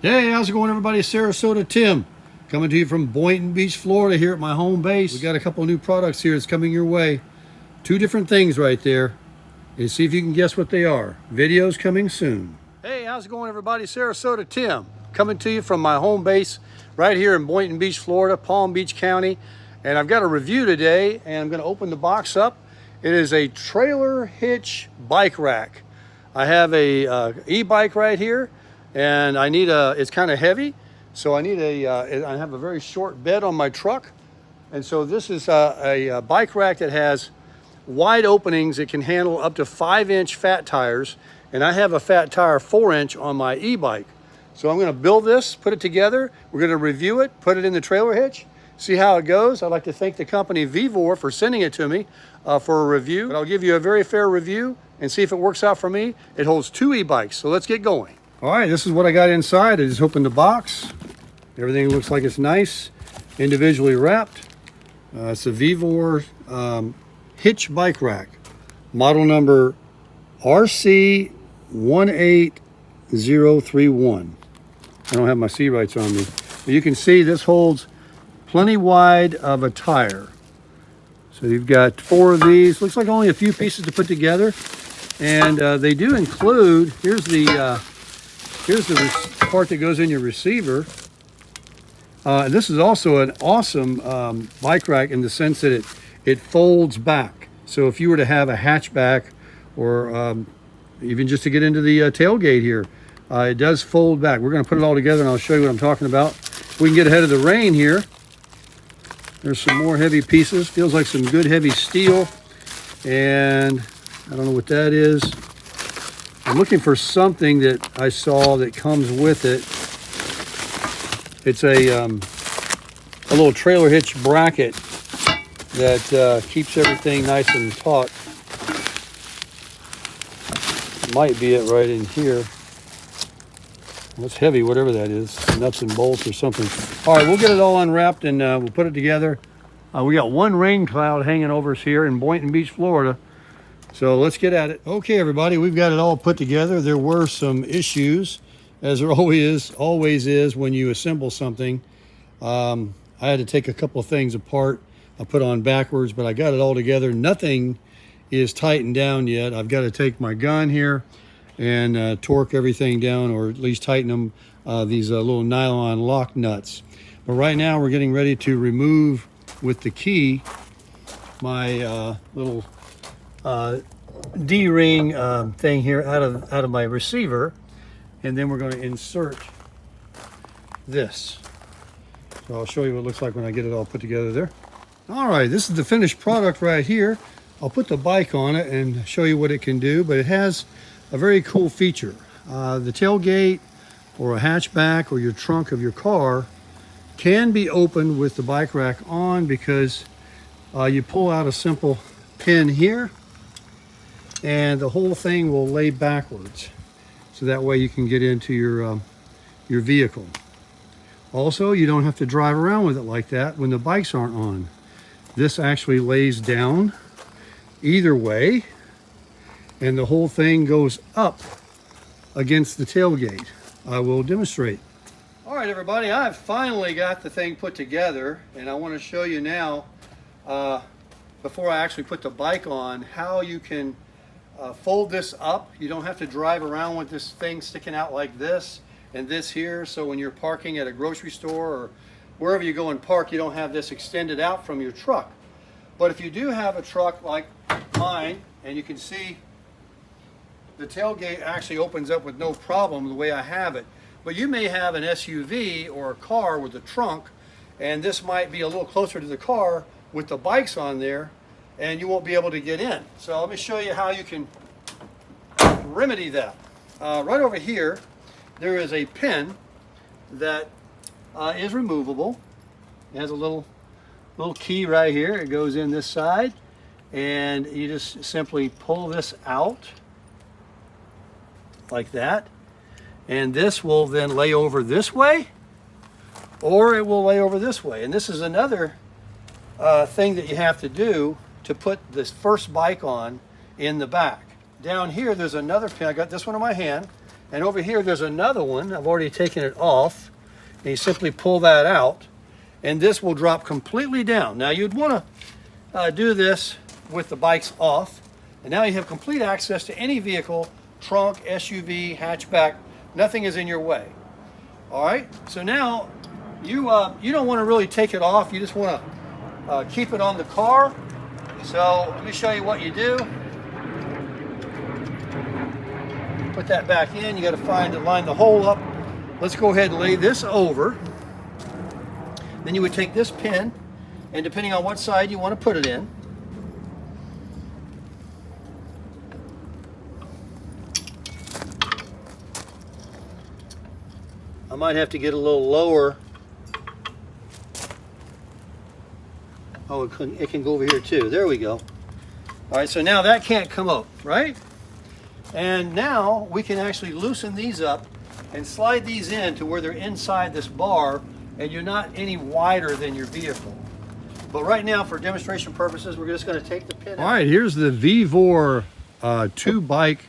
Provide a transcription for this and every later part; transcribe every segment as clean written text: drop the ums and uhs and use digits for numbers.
Hey, how's it going, everybody? Sarasota Tim coming to you from Boynton Beach, Florida, here at my home base. We got a couple of new products here that's coming your way. Two different things right there. And see if you can guess what they are. Videos coming soon. Hey, how's it going, everybody? Sarasota Tim coming to you from my home base right here in Boynton Beach, Florida, Palm Beach County. And I've got a review today, and I'm going to open the box up. It is a trailer hitch bike rack. I have a e-bike right here, and I need it's kind of heavy, so I need I have a very short bed on my truck. And so this is a bike rack that has wide openings. It can handle up to 5-inch fat tires, and I have a fat tire 4-inch on my e-bike. So I'm going to build this, put it together. We're going to review it, put it in the trailer hitch, see how it goes. I'd like to thank the company Vevor for sending it to me for a review. But I'll give you a very fair review and see if it works out for me. It holds 2 e-bikes, so let's get going. All right, this is what I got inside. I just opened the box. Everything looks like it's nice, individually wrapped. It's a Vevor hitch bike rack, model number RC18031. I don't have my C-rights on me, but you can see this holds plenty wide of a tire. So you've got 4 of these. Looks like only a few pieces to put together, and they do include. Here's the part that goes in your receiver. This is also an awesome bike rack in the sense that it folds back. So if you were to have a hatchback, or even just to get into the tailgate here, it does fold back. We're going to put it all together, and I'll show you what I'm talking about. We can get ahead of the rain here. There's some more heavy pieces. Feels like some good heavy steel. And I don't know what that is. I'm looking for something that I saw that comes with it. It's a little trailer hitch bracket that keeps everything nice and taut. Might be it right in here. That's heavy, whatever that is. Nuts and bolts or something. All right, we'll get it all unwrapped and we'll put it together. We got one rain cloud hanging over us here in Boynton Beach, Florida. So let's get at it. Okay, everybody, we've got it all put together. There were some issues, as there always is when you assemble something. I had to take a couple of things apart. I put on backwards, but I got it all together. Nothing is tightened down yet. I've got to take my gun here and torque everything down, or at least tighten them, these little nylon lock nuts. But right now we're getting ready to remove with the key my little D-ring thing here out of my receiver, and then we're going to insert this. So I'll show you what it looks like when I get it all put together there. All right, this is the finished product right here. I'll put the bike on it and show you what it can do, but it has a very cool feature. The tailgate or a hatchback or your trunk of your car can be opened with the bike rack on, because you pull out a simple pin here and the whole thing will lay backwards. So that way you can get into your vehicle. Also, you don't have to drive around with it like that when the bikes aren't on. This actually lays down either way, and the whole thing goes up against the tailgate. I will demonstrate. All right, everybody, I've finally got the thing put together, and I want to show you now, before I actually put the bike on, how you can fold this up. You don't have to drive around with this thing sticking out like this and this here. So when you're parking at a grocery store or wherever you go and park, you don't have this extended out from your truck. But if you do have a truck like mine, and you can see the tailgate actually opens up with no problem the way I have it. But you may have an SUV or a car with a trunk, and this might be a little closer to the car with the bikes on there, and you won't be able to get in. So let me show you how you can remedy that. Right over here, there is a pin that is removable. It has a little key right here. It goes in this side, and you just simply pull this out like that, and this will then lay over this way, or it will lay over this way. And this is another thing that you have to do to put this first bike on in the back. Down here there's another pin. I got this one in my hand, And over here, there's another one. I've already taken it off. And you simply pull that out, and this will drop completely down. Now, you'd want to do this with the bikes off, and now you have complete access to any vehicle, trunk, SUV, hatchback. Nothing is in your way. All right, so now you don't want to really take it off. You just want to keep it on the car. So let me show you what you do. Put that back in. You got to line the hole up. Let's go ahead and lay this over. Then you would take this pin, and depending on what side you want to put it in, I might have to get a little lower. Oh, it can go over here too. There we go. All right, so now that can't come up, right? And now we can actually loosen these up and slide these in to where they're inside this bar, and you're not any wider than your vehicle. But right now, for demonstration purposes, we're just going to take the pin out. All right, here's the Vevor 2-bike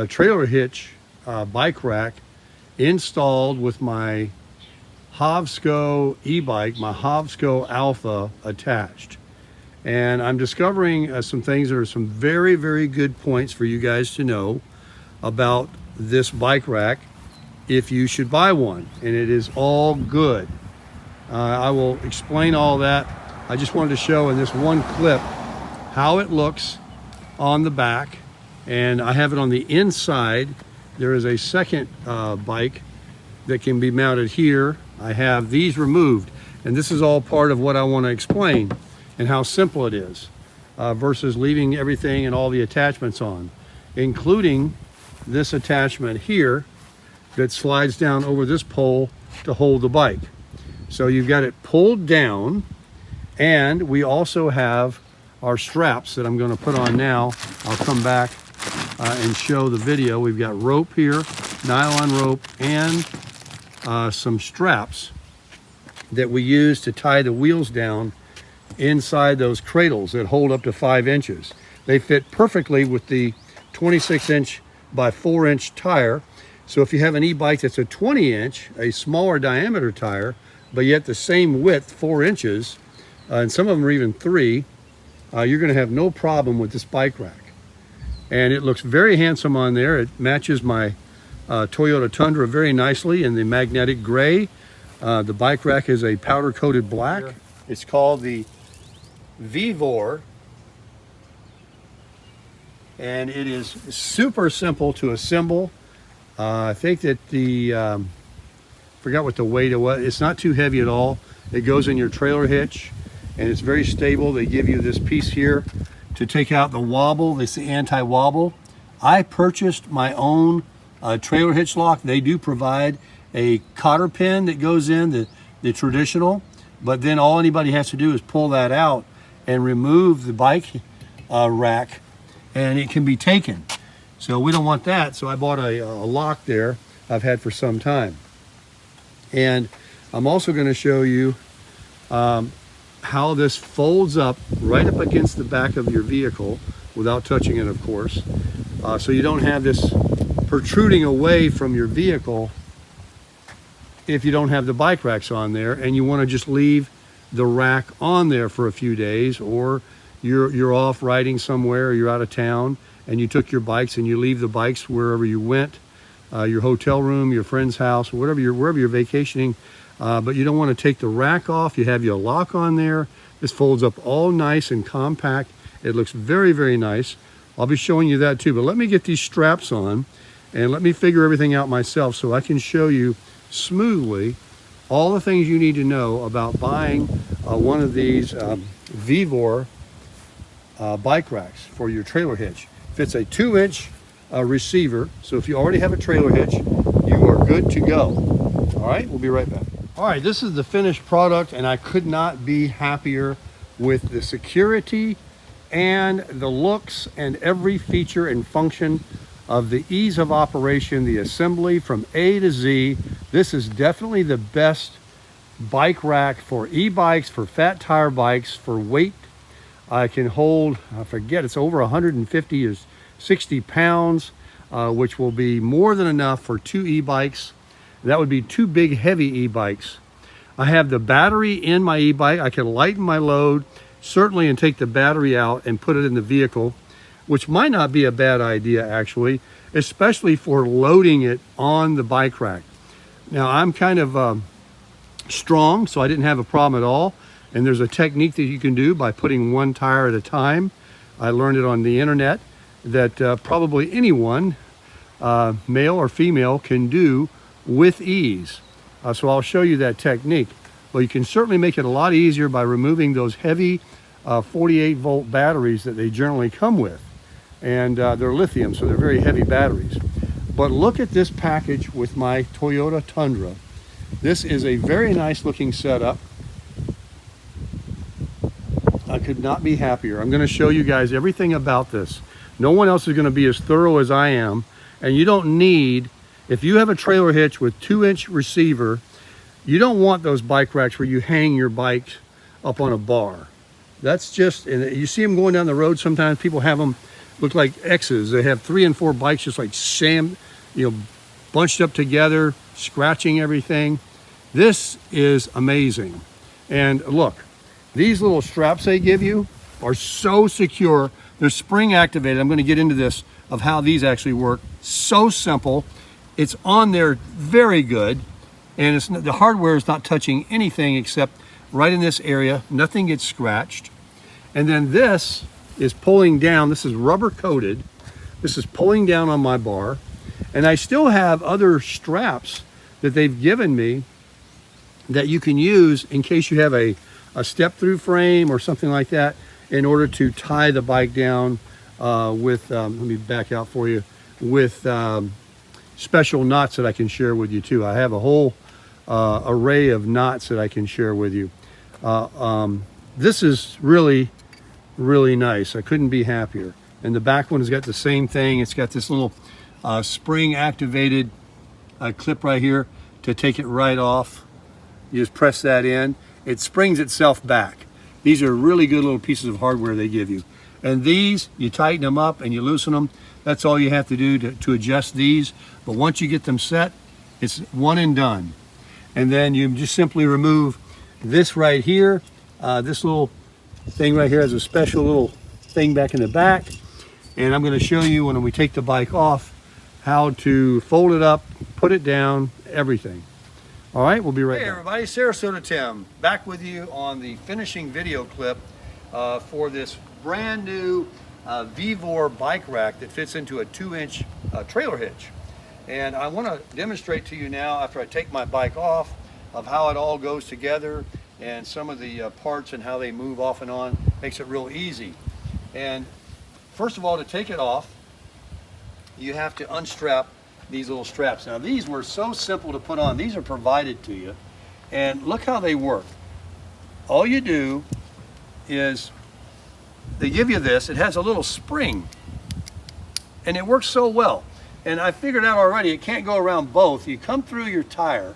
trailer hitch bike rack installed with my Hovsco e-bike, my Hovsco Alpha attached. And I'm discovering some things that are some very, very good points for you guys to know about this bike rack if you should buy one. And it is all good. I will explain all that. I just wanted to show in this one clip how it looks on the back. And I have it on the inside. There is a second bike that can be mounted here. I have these removed, and this is all part of what I want to explain and how simple it is versus leaving everything and all the attachments on, including this attachment here that slides down over this pole to hold the bike. So you've got it pulled down, and we also have our straps that I'm going to put on now. I'll come back and show the video. We've got rope here, nylon rope, and some straps that we use to tie the wheels down inside those cradles that hold up to 5 inches. They fit perfectly with the 26-inch by 4-inch tire. So if you have an e-bike that's a 20-inch, a smaller diameter tire, but yet the same width, 4 inches, and some of them are even 3, you're going to have no problem with this bike rack. And it looks very handsome on there. It matches my Toyota Tundra very nicely in the magnetic gray. The bike rack is a powder coated black. It's called the Vevor, and it is super simple to assemble. I think that the forgot what the weight it was. It's not too heavy at all. It goes in your trailer hitch, and it's very stable. They give you this piece here to take out the wobble. It's the anti-wobble. I purchased my own trailer hitch lock. They do provide a cotter pin that goes in, the traditional, but then all anybody has to do is pull that out and remove the bike rack, and it can be taken. So we don't want that, so I bought a lock there I've had for some time. And I'm also going to show you how this folds up right up against the back of your vehicle without touching it, of course. So you don't have this protruding away from your vehicle if you don't have the bike racks on there, and you want to just leave the rack on there for a few days, or you're off riding somewhere, or you're out of town and you took your bikes and you leave the bikes wherever you went, your hotel room, your friend's house, wherever you're vacationing, but you don't want to take the rack off. You have your lock on there. This folds up all nice and compact. It looks very, very nice. I'll be showing you that too, but let me get these straps on and let me figure everything out myself so I can show you smoothly all the things you need to know about buying one of these Vevor bike racks for your trailer hitch. Fits a 2-inch receiver, so if you already have a trailer hitch, you are good to go. All right, we'll be right back. All right, this is the finished product, and I could not be happier with the security and the looks and every feature and function of the ease of operation, the assembly from A to Z. This is definitely the best bike rack for e-bikes, for fat tire bikes, for weight. I can hold, I forget, it's over 150 or 60 pounds. which will be more than enough for 2 e-bikes. That would be 2 big heavy e-bikes. I have the battery in my e-bike. I can lighten my load, certainly, and take the battery out and put it in the vehicle, which might not be a bad idea actually, especially for loading it on the bike rack. Now I'm kind of strong, so I didn't have a problem at all. And there's a technique that you can do by putting 1 tire at a time. I learned it on the internet that probably anyone, male or female, can do with ease. So I'll show you that technique. But you can certainly make it a lot easier by removing those heavy 48 volt batteries that they generally come with. And they're lithium, so they're very heavy batteries. But look at this package with my Toyota Tundra. This is a very nice looking setup. I could not be happier. I'm going to show you guys everything about this. No one else is going to be as thorough as I am. And you don't need, if you have a trailer hitch with 2-inch receiver, you don't want those bike racks where you hang your bike up on a bar. That's just, and you see them going down the road sometimes, people have them look like X's. They have 3 and 4 bikes just like bunched up together, scratching everything. This is amazing. And look, these little straps they give you are so secure. They're spring activated. I'm going to get into this of how these actually work. So simple. It's on there very good. And the hardware is not touching anything except right in this area. Nothing gets scratched. And then this is pulling down. This is rubber coated. This is pulling down on my bar. And I still have other straps that they've given me that you can use in case you have a step-through frame or something like that, in order to tie the bike down with, let me back out for you, with special knots that I can share with you too. I have a whole array of knots that I can share with you. This is really, really nice. I couldn't be happier. And the back one has got the same thing. It's got this little spring activated clip right here to take it right off. You just press that in. It springs itself back. These are really good little pieces of hardware they give you. And these, you tighten them up and you loosen them. That's all you have to do to adjust these. But once you get them set, it's one and done. And then you just simply remove this right here. This little thing right here has a special little thing back in the back. And I'm going to show you when we take the bike off how to fold it up, put it down, everything. All right, we'll be right back. Hey everybody, Sarasota Tim, back with you on the finishing video clip for this brand new Vevor bike rack that fits into a 2-inch trailer hitch. And I want to demonstrate to you now, after I take my bike off, of how it all goes together and some of the parts and how they move off and on. Makes it real easy. And first of all, to take it off, you have to unstrap these little straps. Now these were so simple to put on. These are provided to you. And look how they work. All you do is they give you this. It has a little spring. And it works so well. And I figured out already it can't go around both. You come through your tire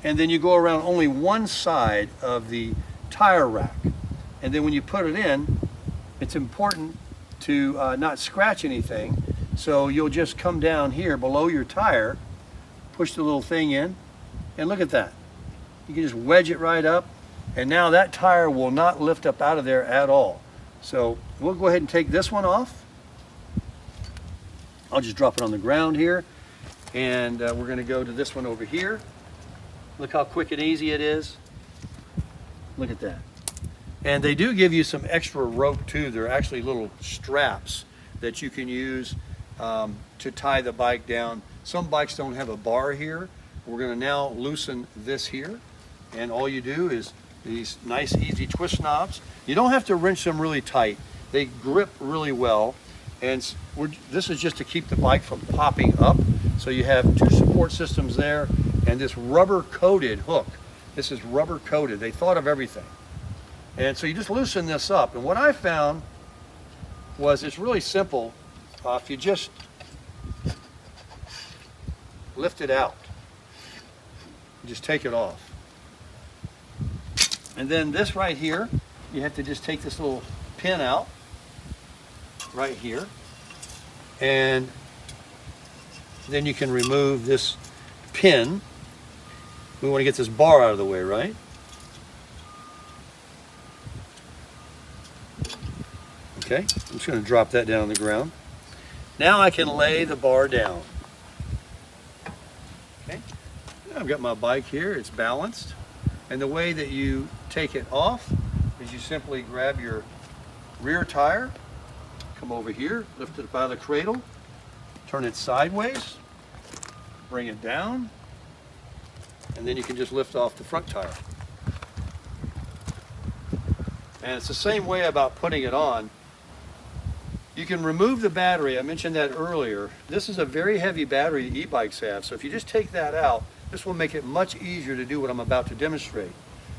and then you go around only one side of the tire rack. And then when you put it in, it's important to not scratch anything. So you'll just come down here below your tire, push the little thing in, and look at that. You can just wedge it right up, and now that tire will not lift up out of there at all. So we'll go ahead and take this one off. I'll just drop it on the ground here, and we're going to go to this one over here. Look how quick and easy it is. Look at that. And they do give you some extra rope too. They're actually little straps that you can use to tie the bike down. Some bikes don't have a bar here. We're going to now loosen this here, and all you do is these nice easy twist knobs. You don't have to wrench them really tight. They grip really well, and this is just to keep the bike from popping up. So you have 2 support systems there and this rubber coated hook. This is rubber coated. They thought of everything. And so you just loosen this up, and what I found was it's really simple. If you just lift it out, just take it off. And then this right here, you have to just take this little pin out right here, and then you can remove this pin. We want to get this bar out of the way, right? Okay, I'm just going to drop that down on the ground. Now I can lay the bar down. Okay, I've got my bike here, it's balanced. And the way that you take it off is you simply grab your rear tire, come over here, lift it up out of the cradle, turn it sideways, bring it down, and then you can just lift off the front tire. And it's the same way about putting it on. You can remove the battery. I mentioned that earlier. This is a very heavy battery e-bikes have, so if you just take that out, this will make it much easier to do what I'm about to demonstrate.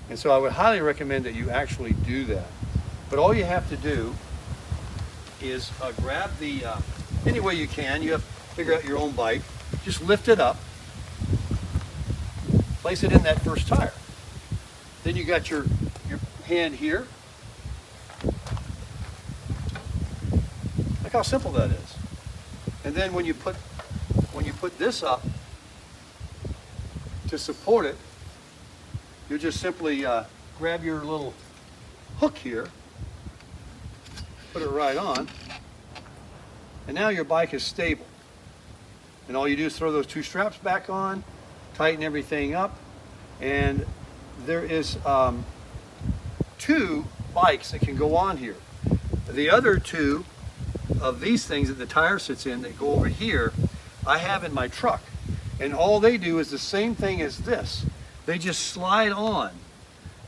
And so I would highly recommend that you actually do that. But all you have to do is grab the, any way you can, you have to figure out your own bike, just lift it up, place it in that first tire. Then you got your hand here. Look how simple that is. And then when you put this up to support it, you just simply grab your little hook here, put it right on, and now your bike is stable. And all you do is throw those two straps back on, tighten everything up, and there is 2 bikes that can go on here. The other 2 of these things that the tire sits in that go over here, I have in my truck. And all they do is the same thing as this. They just slide on.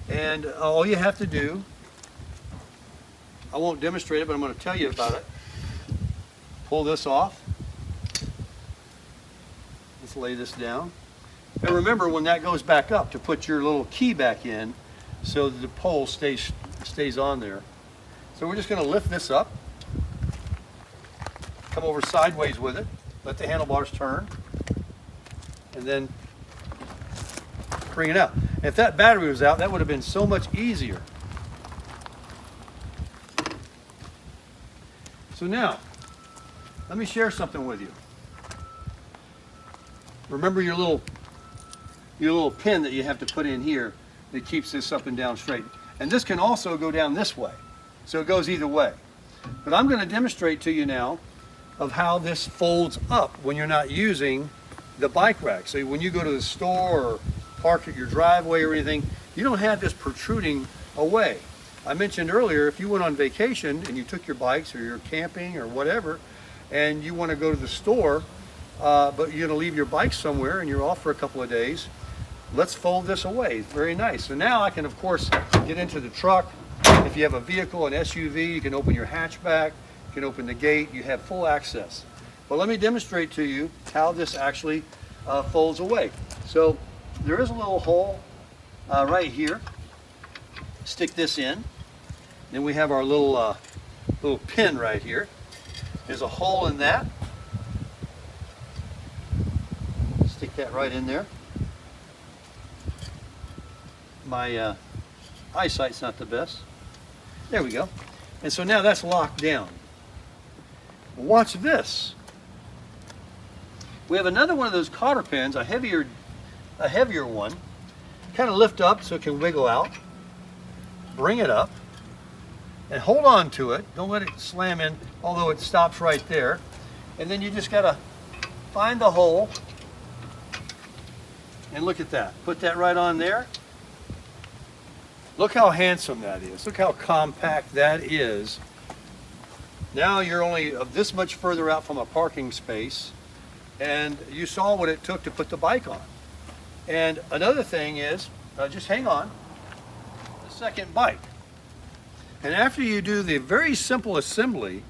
And all you have to do, I won't demonstrate it, but I'm going to tell you about it. Pull this off. Let's lay this down. And remember when that goes back up to put your little key back in so that the pole stays on there. So we're just going to lift this up. Come over sideways with it, let the handlebars turn, and then bring it out. If that battery was out, that would have been so much easier. So now, let me share something with you. Remember your little pin that you have to put in here that keeps this up and down straight. And this can also go down this way, so it goes either way. But I'm going to demonstrate to you now of how this folds up when you're not using the bike rack. So when you go to the store or park at your driveway or anything, you don't have this protruding away. I mentioned earlier, if you went on vacation and you took your bikes or you're camping or whatever, and you want to go to the store, but you're going to leave your bike somewhere and you're off for a couple of days, let's fold this away. It's very nice. So now I can, of course, get into the truck. If you have a vehicle, an SUV, you can open your hatchback. You can open the gate, you have full access. But let me demonstrate to you how this actually folds away. So there is a little hole right here. Stick this in. Then we have our little pin right here. There's a hole in that. Stick that right in there. My eyesight's not the best. There we go. And so now that's locked down. Watch this. We have another one of those cotter pins, a heavier one. Kind of lift up so it can wiggle out. Bring it up and hold on to it. Don't let it slam in, although it stops right there. And then you just gotta find the hole and look at that. Put that right on there. Look how handsome that is. Look how compact that is. Now you're only this much further out from a parking space, and you saw what it took to put the bike on. And another thing is, just hang on, the second bike. And after you do the very simple assembly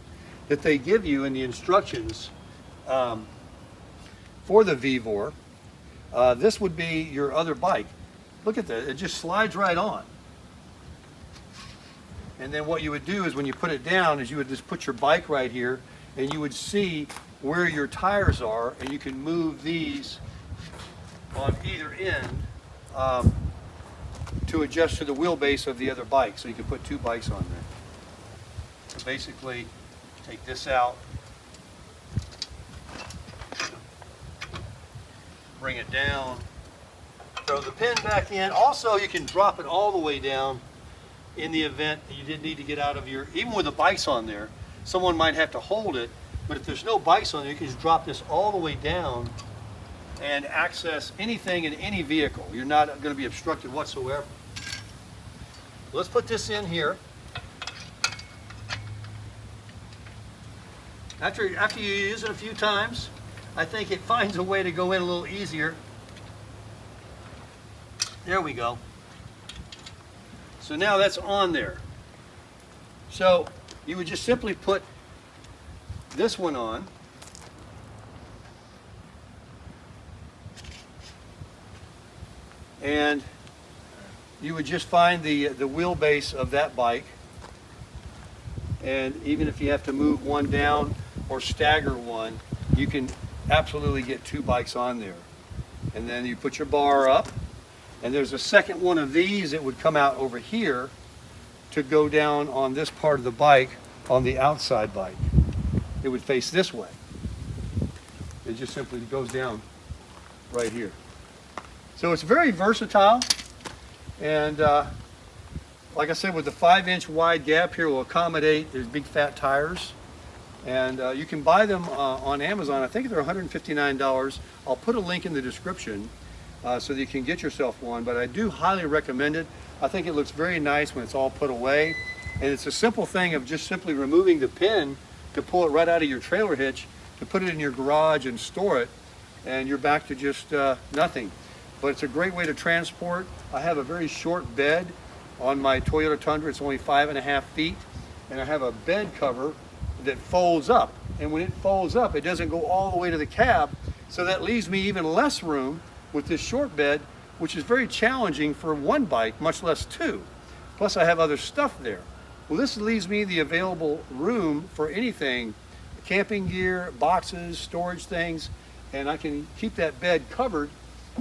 that they give you in the instructions for the Vevor, this would be your other bike. Look at that, it just slides right on. And then what you would do is when you put it down is you would just put your bike right here and you would see where your tires are, and you can move these on either end to adjust to the wheelbase of the other bike. So you can put 2 bikes on there. So basically take this out bring it down, throw the pin back in. Also, you can drop it all the way down in the event that you did need to get out of your, even with the bikes on there, someone might have to hold it, but if there's no bikes on there, you can just drop this all the way down and access anything in any vehicle. You're not going to be obstructed whatsoever. Let's put this in here. After you use it a few times, I think it finds a way to go in a little easier. There we go. So now that's on there. So you would just simply put this one on. And you would just find the wheelbase of that bike. And even if you have to move one down or stagger one, you can absolutely get two bikes on there. And then you put your bar up. And there's a second one of these that would come out over here to go down on this part of the bike, on the outside bike. It would face this way. It just simply goes down right here. So it's very versatile. And like I said, with the 5-inch wide gap here will accommodate, there's big fat tires. And you can buy them on Amazon. I think they're $159. I'll put a link in the description. So that you can get yourself one, but I do highly recommend it. I think it looks very nice when it's all put away, and it's a simple thing of just simply removing the pin to pull it right out of your trailer hitch, to put it in your garage and store it, and you're back to just nothing. But it's a great way to transport. I have a very short bed on my Toyota Tundra. It's only 5.5 feet, and I have a bed cover that folds up, and when it folds up, it doesn't go all the way to the cab, so that leaves me even less room with this short bed, which is very challenging for one bike, much less two. Plus I have other stuff there. Well, this leaves me the available room for anything, camping gear, boxes, storage things, and I can keep that bed covered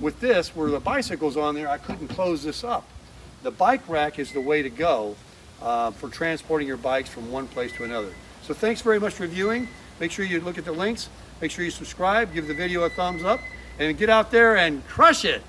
with this. Where the bicycle's on there, I couldn't close this up. The bike rack is the way to go for transporting your bikes from one place to another. So thanks very much for viewing. Make sure you look at the links, make sure you subscribe, give the video a thumbs up, and get out there and crush it.